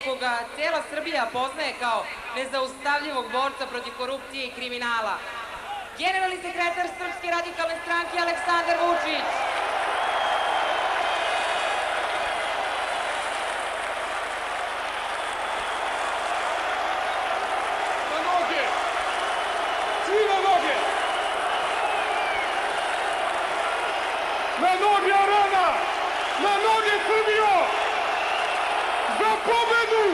koga cijela Srbija poznaje kao nezaustavljivog borca protiv korupcije i kriminala. Generalni sekretar Srpske radikalne stranke Aleksandar Vučić. Na noge! Svi na noge! Na noge Arena! Na noge Srbijo! Za pobedu!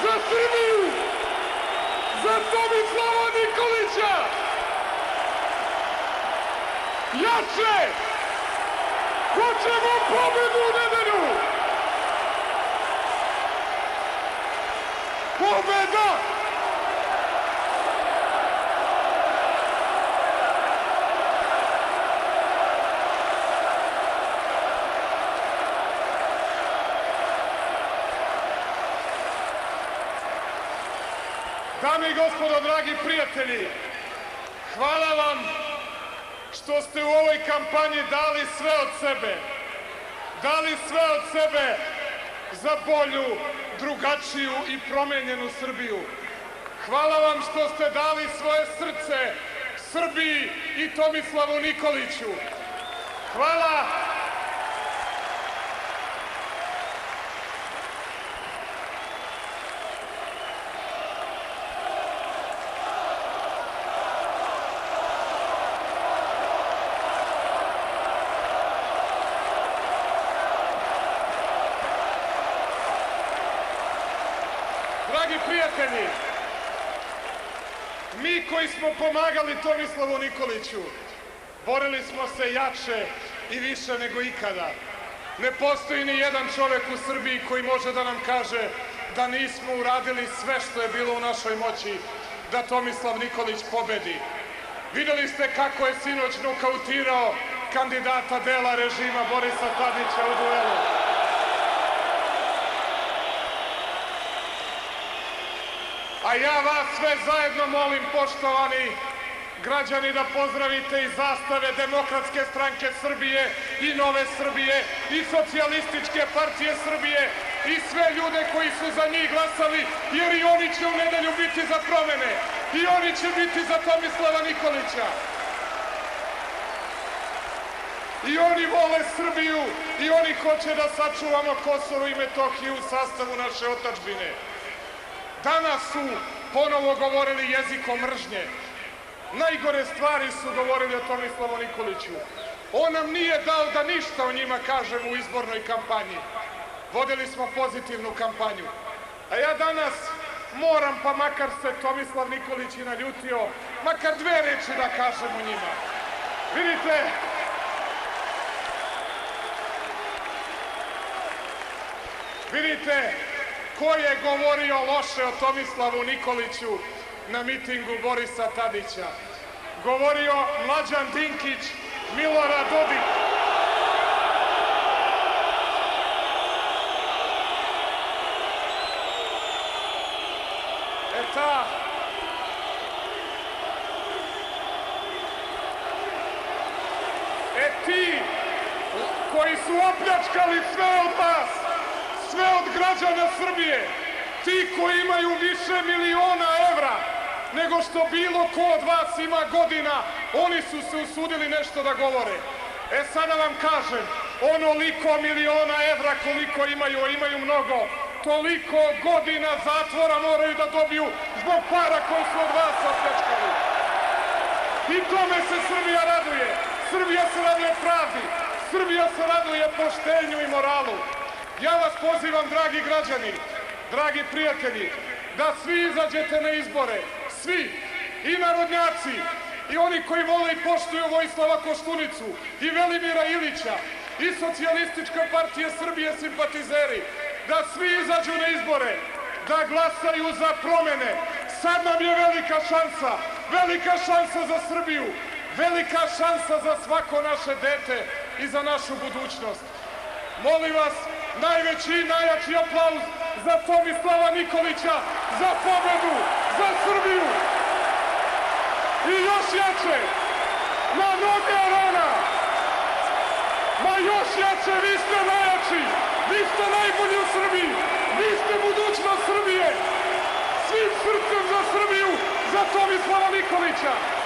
Za Srbiju! Za Tomislava Nikolića! Jače! Hoćemo pobedu u nedelju! Pobeda! Dame i gospodo, dragi prijatelji, hvala vam što ste u ovoj kampanji dali sve od sebe. Dali sve od sebe za bolju, drugačiju i promenjenu Srbiju. Hvala vam što ste dali svoje srce Srbiji i Tomislavu Nikoliću. Hvala. Dragi prijatelji, mi koji smo pomagali Tomislavu Nikoliću, borili smo se jače i više nego ikada. Ne postoji ni jedan čovek u Srbiji koji može da nam kaže da nismo uradili sve što je bilo u našoj moći da Tomislav Nikolić pobedi. Videli ste kako je sinoć nokautirao kandidata dela režima Borisa Tadića u duelu. A ja vas sve zajedno molim, poštovani građani, da pozdravite i zastave Demokratske stranke Srbije i Nove Srbije i Socijalističke partije Srbije i sve ljude koji su za njih glasali, jer i oni će u nedelju biti za promene. I oni će biti za Tomislava Nikolića. I oni vole Srbiju i oni hoće da sačuvamo Kosovo i Metohiju u sastavu naše otadžbine. Danas su ponovo govorili jezikom mržnje. Najgore stvari su govorili o Tomislavu Nikoliću. On nam nije dao da ništa o njima kažemo u izbornoj kampanji. Vodili smo pozitivnu kampanju. A ja danas moram, pa makar se Tomislav Nikolić i naljutio, makar dve reči da kažem o njima. Vidite ko je govorio loše o Tomislavu Nikoliću na mitingu Borisa Tadića. Govorio Mlađan Dinkić, Milorad Dodik. Ti koji su opljačkali sve od vas, sve od građana Srbije, ti koji imaju više miliona evra nego što bilo ko od vas ima godina, oni su se usudili nešto da govore. Sada vam kažem, onoliko miliona evra koliko imaju, a imaju mnogo, toliko godina zatvora moraju da dobiju zbog para koje su od vas opljačkali. I tome se Srbija raduje. Srbija se raduje pravdi. Srbija se raduje poštenju i moralu. Ja vas pozivam, dragi građani, dragi prijatelji, da svi izađete na izbore. Svi. I narodnjaci, i oni koji vole i poštuju Vojislava Koštunicu, i Velimira Ilića, i Socijalistička partija Srbije simpatizeri, da svi izađu na izbore, da glasaju za promene. Sad nam je velika šansa za Srbiju, velika šansa za svako naše dete i za našu budućnost. Molim vas, najveći i najjači aplauz za Tomislava Nikolića, za pobedu, za Srbiju. I još jače, na noge Arena. Ma još jače, vi ste najjači, vi ste najbolji u Srbiji, vi Tomislava Nikolića.